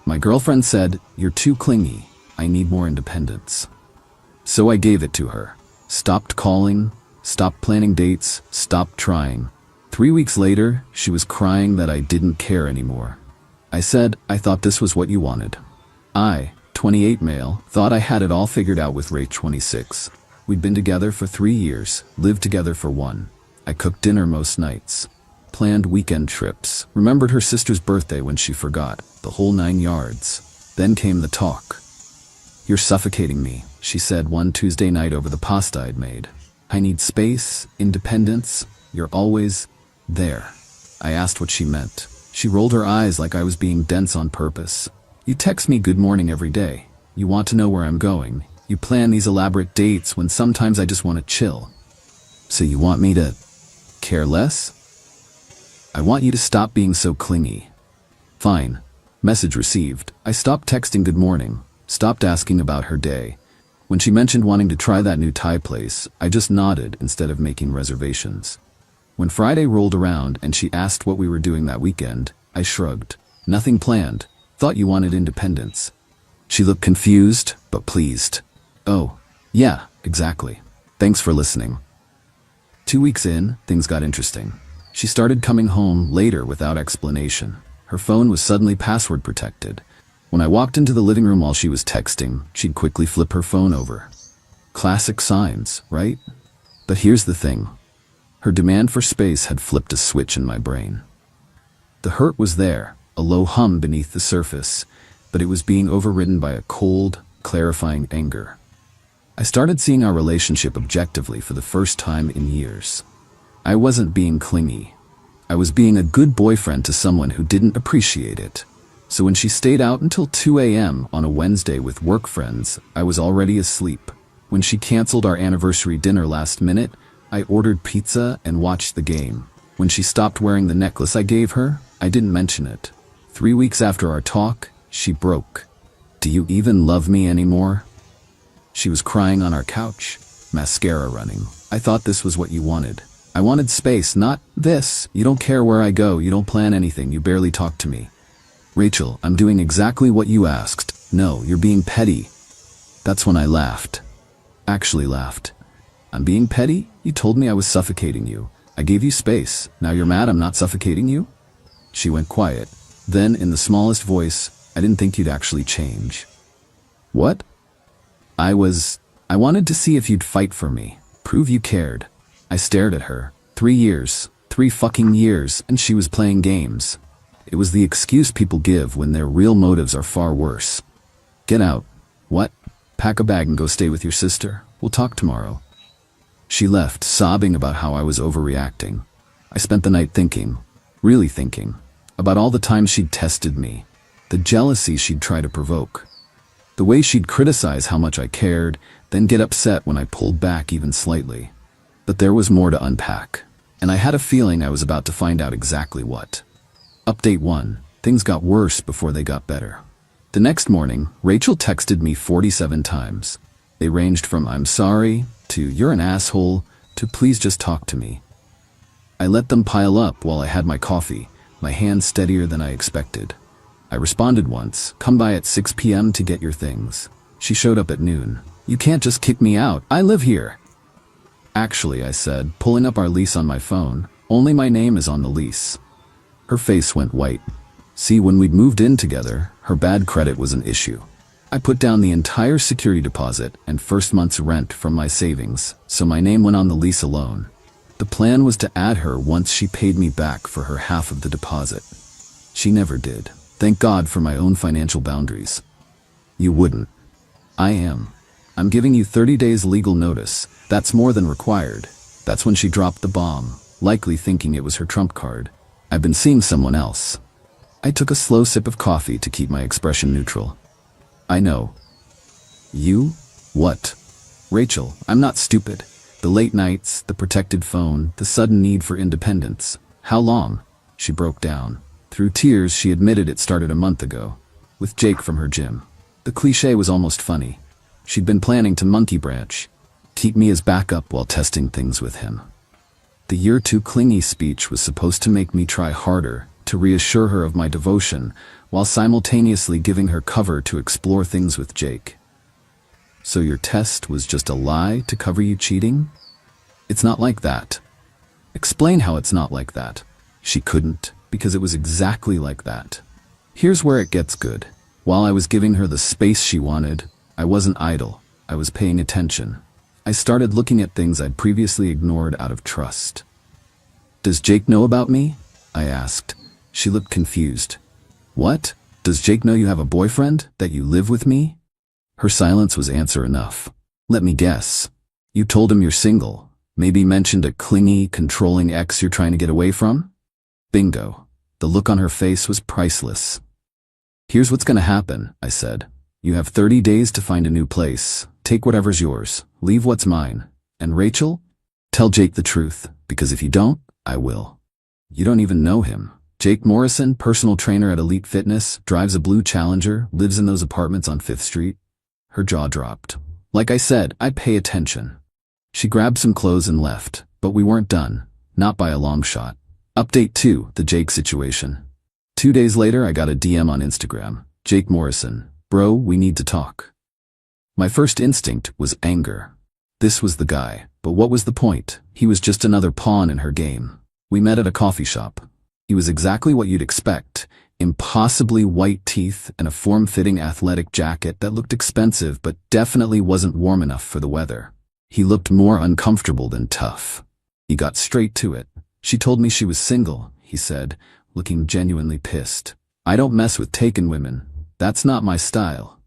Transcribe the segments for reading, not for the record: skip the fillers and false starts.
My girlfriend said, "You're too clingy. I need more independence." So I gave it to her. Stopped calling, stopped planning dates, stopped trying. 3 weeks later, she was crying that I didn't care anymore. I said, "I thought this was what you wanted." I, 28 male, thought I had it all figured out with Ray, 26. We'd been together for 3 years, lived together for 1. I cooked dinner most nights. Planned weekend trips, remembered her sister's birthday when she forgot, the whole 9 yards. Then came the talk. "You're suffocating me," she said one Tuesday night over the pasta I'd made. "I need space, independence. You're always there." I asked what she meant. She rolled her eyes like I was being dense on purpose. "You text me good morning every day. You want to know where I'm going. You plan these elaborate dates when sometimes I just want to chill. So you want me to care less? I want you to stop being so clingy." Fine. Message received. I stopped texting good morning, stopped asking about her day. When she mentioned wanting to try that new Thai place, I just nodded instead of making reservations. When Friday rolled around and she asked what we were doing that weekend, I shrugged. "Nothing planned. Thought you wanted independence." She looked confused, but pleased. "Oh, yeah, exactly. Thanks for listening." 2 weeks in, things got interesting. She started coming home later without explanation. Her phone was suddenly password protected. When I walked into the living room while she was texting, she'd quickly flip her phone over. Classic signs, right? But here's the thing. Her demand for space had flipped a switch in my brain. The hurt was there, a low hum beneath the surface, but it was being overridden by a cold, clarifying anger. I started seeing our relationship objectively for the first time in years. I wasn't being clingy. I was being a good boyfriend to someone who didn't appreciate it. So when she stayed out until 2 a.m. on a Wednesday with work friends, I was already asleep. When she canceled our anniversary dinner last minute, I ordered pizza and watched the game. When she stopped wearing the necklace I gave her, I didn't mention it. 3 weeks after our talk, she broke. "Do you even love me anymore?" She was crying on our couch, mascara running. "I thought this was what you wanted. I wanted space, not this. You don't care where I go, you don't plan anything, you barely talk to me." "Rachel, I'm doing exactly what you asked." "No, you're being petty." That's when I laughed. Actually laughed. "I'm being petty? You told me I was suffocating you. I gave you space. Now you're mad I'm not suffocating you?" She went quiet. Then, in the smallest voice, "I didn't think you'd actually change." "What?" I wanted to see if you'd fight for me. Prove you cared." I stared at her. 3 years. 3 fucking years, and she was playing games. It was the excuse people give when their real motives are far worse. "Get out." "What?" "Pack a bag and go stay with your sister. We'll talk tomorrow." She left, sobbing about how I was overreacting. I spent the night thinking, really thinking, about all the times she'd tested me, the jealousy she'd try to provoke, the way she'd criticize how much I cared, then get upset when I pulled back even slightly. But there was more to unpack, and I had a feeling I was about to find out exactly what. Update 1. Things got worse before they got better. The next morning, Rachel texted me 47 times. They ranged from "I'm sorry" to "you're an asshole" to "please just talk to me." I let them pile up while I had my coffee, my hand steadier than I expected. I responded once, "Come by at 6 p.m. to get your things." She showed up at noon. "You can't just kick me out. I live here." "Actually," I said, pulling up our lease on my phone, "only my name is on the lease." Her face went white. See, when we'd moved in together, her bad credit was an issue. I put down the entire security deposit and first month's rent from my savings, so my name went on the lease alone. The plan was to add her once she paid me back for her half of the deposit. She never did. Thank God for my own financial boundaries. "You wouldn't." "I am. I'm giving you 30 days legal notice. That's more than required." That's when she dropped the bomb, likely thinking it was her trump card. "I've been seeing someone else." I took a slow sip of coffee to keep my expression neutral. "I know." "You? What?" "Rachel, I'm not stupid. The late nights, the protected phone, the sudden need for independence. How long?" She broke down. Through tears, she admitted it started a month ago, with Jake from her gym. The cliche was almost funny. She'd been planning to monkey branch, keep me as backup while testing things with him. The "you're too clingy" speech was supposed to make me try harder, to reassure her of my devotion, while simultaneously giving her cover to explore things with Jake. So your test was just a lie to cover you cheating? It's not like that. Explain how it's not like that. She couldn't, because it was exactly like that. Here's where it gets good. While I was giving her the space she wanted, I wasn't idle. I was paying attention. I started looking at things I'd previously ignored out of trust. Does Jake know about me? I asked. She looked confused. What? Does Jake know you have a boyfriend? That you live with me? Her silence was answer enough. Let me guess. You told him you're single. Maybe mentioned a clingy, controlling ex you're trying to get away from? Bingo. The look on her face was priceless. Here's what's gonna happen, I said. You have 30 days to find a new place. Take whatever's yours. Leave what's mine. And Rachel? Tell Jake the truth, because if you don't, I will. You don't even know him. Jake Morrison, personal trainer at Elite Fitness, drives a blue Challenger, lives in those apartments on 5th Street. Her jaw dropped. Like I said, I pay attention. She grabbed some clothes and left, but we weren't done. Not by a long shot. Update 2, the Jake situation. 2 days later, I got a DM on Instagram. Jake Morrison. Bro, we need to talk. My first instinct was anger. This was the guy, but what was the point? He was just another pawn in her game. We met at a coffee shop. He was exactly what you'd expect. Impossibly white teeth and a form-fitting athletic jacket that looked expensive but definitely wasn't warm enough for the weather. He looked more uncomfortable than tough. He got straight to it. She told me she was single, he said, looking genuinely pissed. I don't mess with taken women. That's not my style.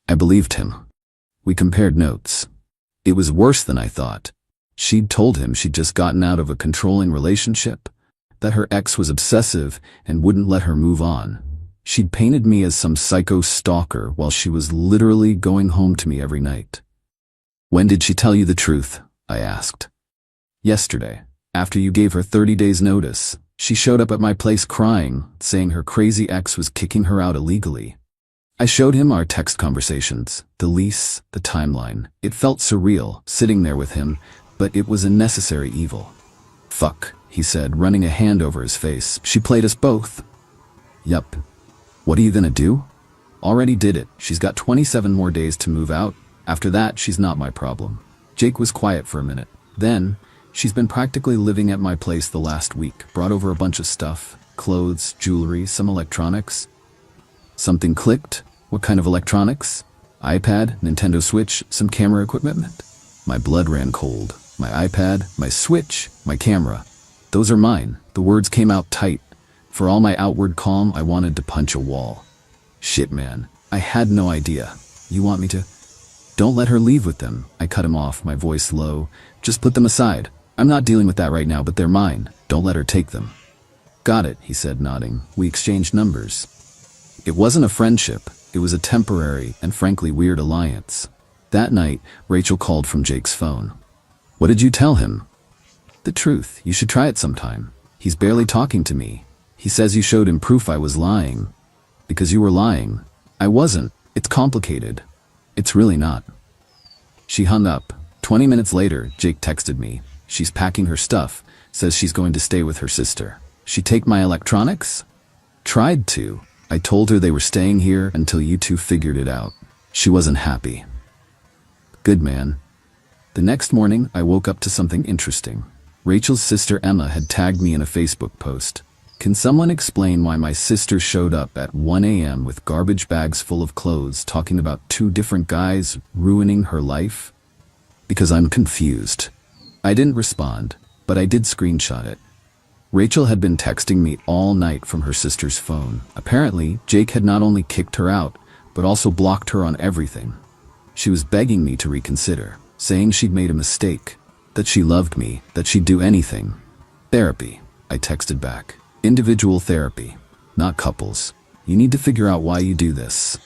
I believed him. We compared notes. It was worse than I thought. She'd told him she'd just gotten out of a controlling relationship, that her ex was obsessive and wouldn't let her move on. She'd painted me as some psycho stalker while she was literally going home to me every night. When did she tell you the truth? I asked. Yesterday, after you gave her 30 days notice. She showed up at my place crying, saying her crazy ex was kicking her out illegally. I showed him our text conversations, the lease, the timeline. It felt surreal, sitting there with him, but it was a necessary evil. Fuck, he said, running a hand over his face. She played us both. Yup. What are you gonna do? Already did it. She's got 27 more days to move out. After that, she's not my problem. Jake was quiet for a minute. Then, she's been practically living at my place the last week. Brought over a bunch of stuff. Clothes, jewelry, some electronics. Something clicked. What kind of electronics? iPad, Nintendo Switch, some camera equipment? My blood ran cold. My iPad, my Switch, my camera. Those are mine. The words came out tight. For all my outward calm, I wanted to punch a wall. Shit, man. I had no idea. You want me to? Don't let her leave with them. I cut him off, my voice low. Just put them aside. I'm not dealing with that right now, but they're mine. Don't let her take them. Got it, he said, nodding. We exchanged numbers. It wasn't a friendship. It was a temporary and frankly weird alliance. That night, Rachel called from Jake's phone. What did you tell him? The truth. You should try it sometime. He's barely talking to me. He says you showed him proof I was lying. Because you were lying. I wasn't. It's complicated. It's really not. She hung up. 20 minutes later, Jake texted me. She's packing her stuff. Says she's going to stay with her sister. She take my electronics? Tried to. I told her they were staying here until you two figured it out. She wasn't happy. Good man. The next morning, I woke up to something interesting. Rachel's sister Emma had tagged me in a Facebook post. Can someone explain why my sister showed up at 1 a.m. with garbage bags full of clothes talking about 2 different guys ruining her life? Because I'm confused. I didn't respond, but I did screenshot it. Rachel had been texting me all night from her sister's phone. Apparently, Jake had not only kicked her out, but also blocked her on everything. She was begging me to reconsider, saying she'd made a mistake, that she loved me, that she'd do anything. Therapy, I texted back. Individual therapy, not couples. You need to figure out why you do this.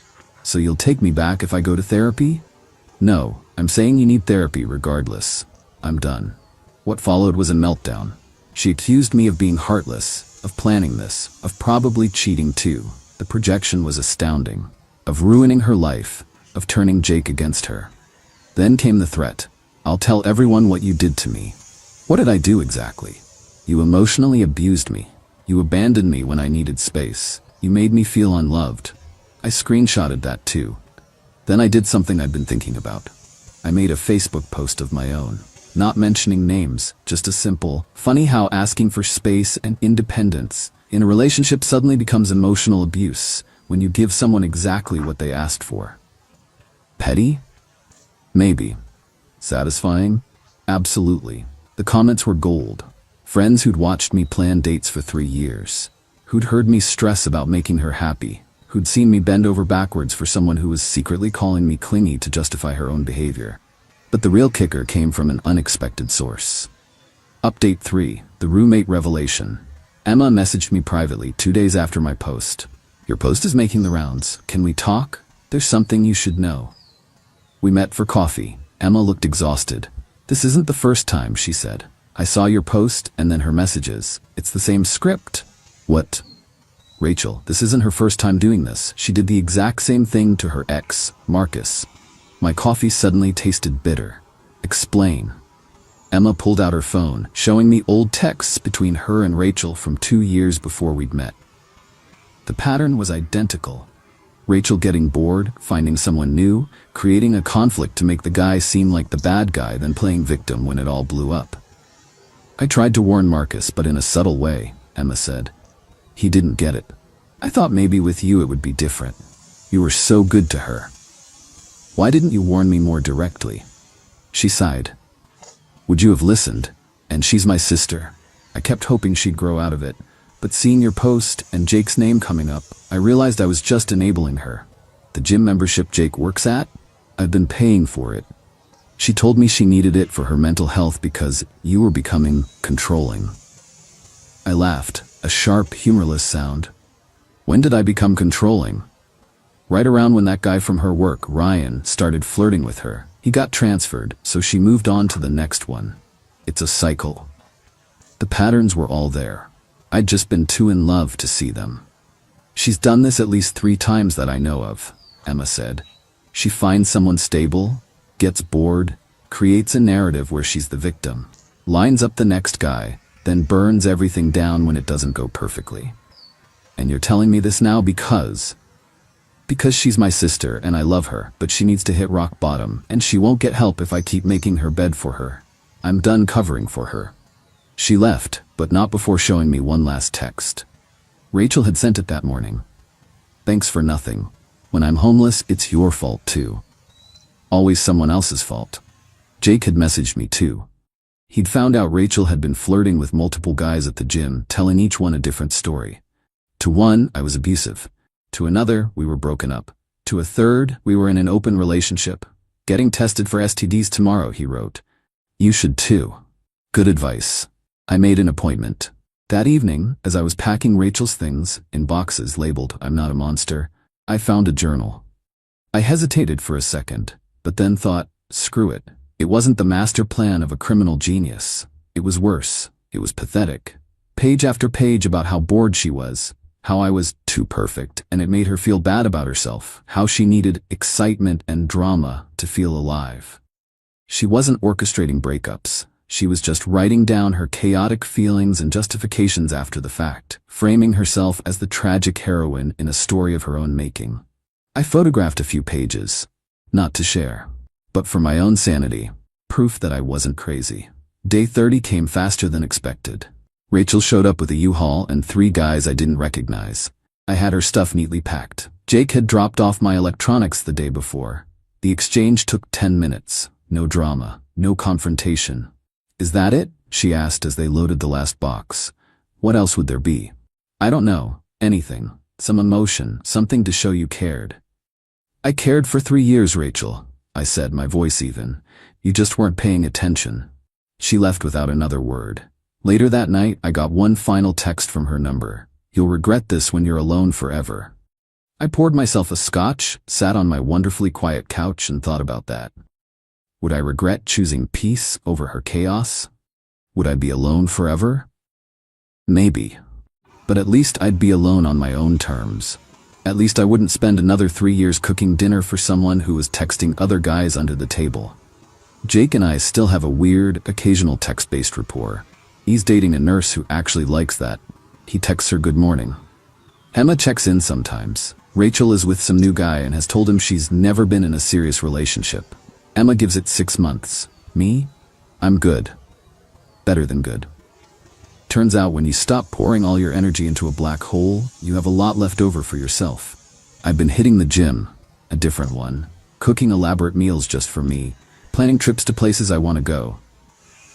So you'll take me back if I go to therapy? No, I'm saying you need therapy regardless. I'm done. What followed was a meltdown. She accused me of being heartless, of planning this, of probably cheating too. The projection was astounding. Of ruining her life, of turning Jake against her. Then came the threat. I'll tell everyone what you did to me. What did I do exactly? You emotionally abused me. You abandoned me when I needed space. You made me feel unloved. I screenshotted that too. Then I did something I'd been thinking about. I made a Facebook post of my own. Not mentioning names, just a simple, funny how asking for space and independence in a relationship suddenly becomes emotional abuse when you give someone exactly what they asked for. Petty? Maybe. Satisfying? Absolutely. The comments were gold. Friends who'd watched me plan dates for 3 years. Who'd heard me stress about making her happy. Who'd seen me bend over backwards for someone who was secretly calling me clingy to justify her own behavior. But the real kicker came from an unexpected source. Update 3. The roommate revelation. Emma messaged me privately 2 days after my post. Your post is making the rounds. Can we talk? There's something you should know. We met for coffee. Emma looked exhausted. This isn't the first time, she said. I saw your post and then her messages. It's the same script. What? Rachel, this isn't her first time doing this. She did the exact same thing to her ex, Marcus. My coffee suddenly tasted bitter. Explain. Emma pulled out her phone, showing me old texts between her and Rachel from 2 years before we'd met. The pattern was identical. Rachel getting bored, finding someone new, creating a conflict to make the guy seem like the bad guy, then playing victim when it all blew up. I tried to warn Marcus, but in a subtle way, Emma said. He didn't get it. I thought maybe with you it would be different. You were so good to her. Why didn't you warn me more directly? She sighed. Would you have listened? And she's my sister. I kept hoping she'd grow out of it, but seeing your post and Jake's name coming up, I realized I was just enabling her. The gym membership Jake works at? I've been paying for it. She told me she needed it for her mental health because you were becoming controlling. I laughed, a sharp, humorless sound. When did I become controlling? Right around when that guy from her work, Ryan, started flirting with her. He got transferred, so she moved on to the next one. It's a cycle. The patterns were all there. I'd just been too in love to see them. She's done this at least 3 times that I know of, Emma said. She finds someone stable, gets bored, creates a narrative where she's the victim, lines up the next guy, then burns everything down when it doesn't go perfectly. And you're telling me this now because she's my sister and I love her, but she needs to hit rock bottom, and she won't get help if I keep making her bed for her. I'm done covering for her. She left, but not before showing me one last text. Rachel had sent it that morning. Thanks for nothing. When I'm homeless, it's your fault too. Always someone else's fault. Jake had messaged me too. He'd found out Rachel had been flirting with multiple guys at the gym, telling each one a different story. To one, I was abusive. To another, we were broken up. To a third, we were in an open relationship. Getting tested for STDs tomorrow, he wrote. You should too. Good advice. I made an appointment. That evening, as I was packing Rachel's things in boxes labeled "I'm not a monster," I found a journal. I hesitated for a second, but then thought, screw it. It wasn't the master plan of a criminal genius. It was worse. It was pathetic. Page after page about how bored she was, how I was too perfect, and it made her feel bad about herself, how she needed excitement and drama to feel alive. She wasn't orchestrating breakups. She was just writing down her chaotic feelings and justifications after the fact, framing herself as the tragic heroine in a story of her own making. I photographed a few pages, not to share, but for my own sanity, proof that I wasn't crazy. Day 30 came faster than expected. Rachel showed up with a U-Haul and 3 guys I didn't recognize. I had her stuff neatly packed. Jake had dropped off my electronics the day before. The exchange took 10 minutes. No drama, no confrontation. Is that it? She asked as they loaded the last box. What else would there be? I don't know. Anything. Some emotion, something to show you cared. I cared for 3 years, Rachel, I said, my voice even. You just weren't paying attention. She left without another word. Later that night, I got one final text from her number. You'll regret this when you're alone forever. I poured myself a scotch, sat on my wonderfully quiet couch and thought about that. Would I regret choosing peace over her chaos? Would I be alone forever? Maybe. But at least I'd be alone on my own terms. At least I wouldn't spend another 3 years cooking dinner for someone who was texting other guys under the table. Jake and I still have a weird, occasional text-based rapport. He's dating a nurse who actually likes that He texts her good morning. Emma checks in sometimes. Rachel is with some new guy and has told him she's never been in a serious relationship. Emma gives it 6 months. Me? I'm good. Better than good. Turns out when you stop pouring all your energy into a black hole, you have a lot left over for yourself. I've been hitting the gym, a different one, cooking elaborate meals just for me, planning trips to places I want to go.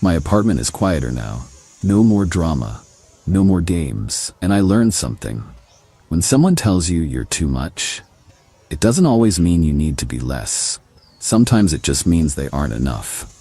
My apartment is quieter now. No more drama. No more games. And I learned something. When someone tells you you're too much, it doesn't always mean you need to be less. Sometimes it just means they aren't enough.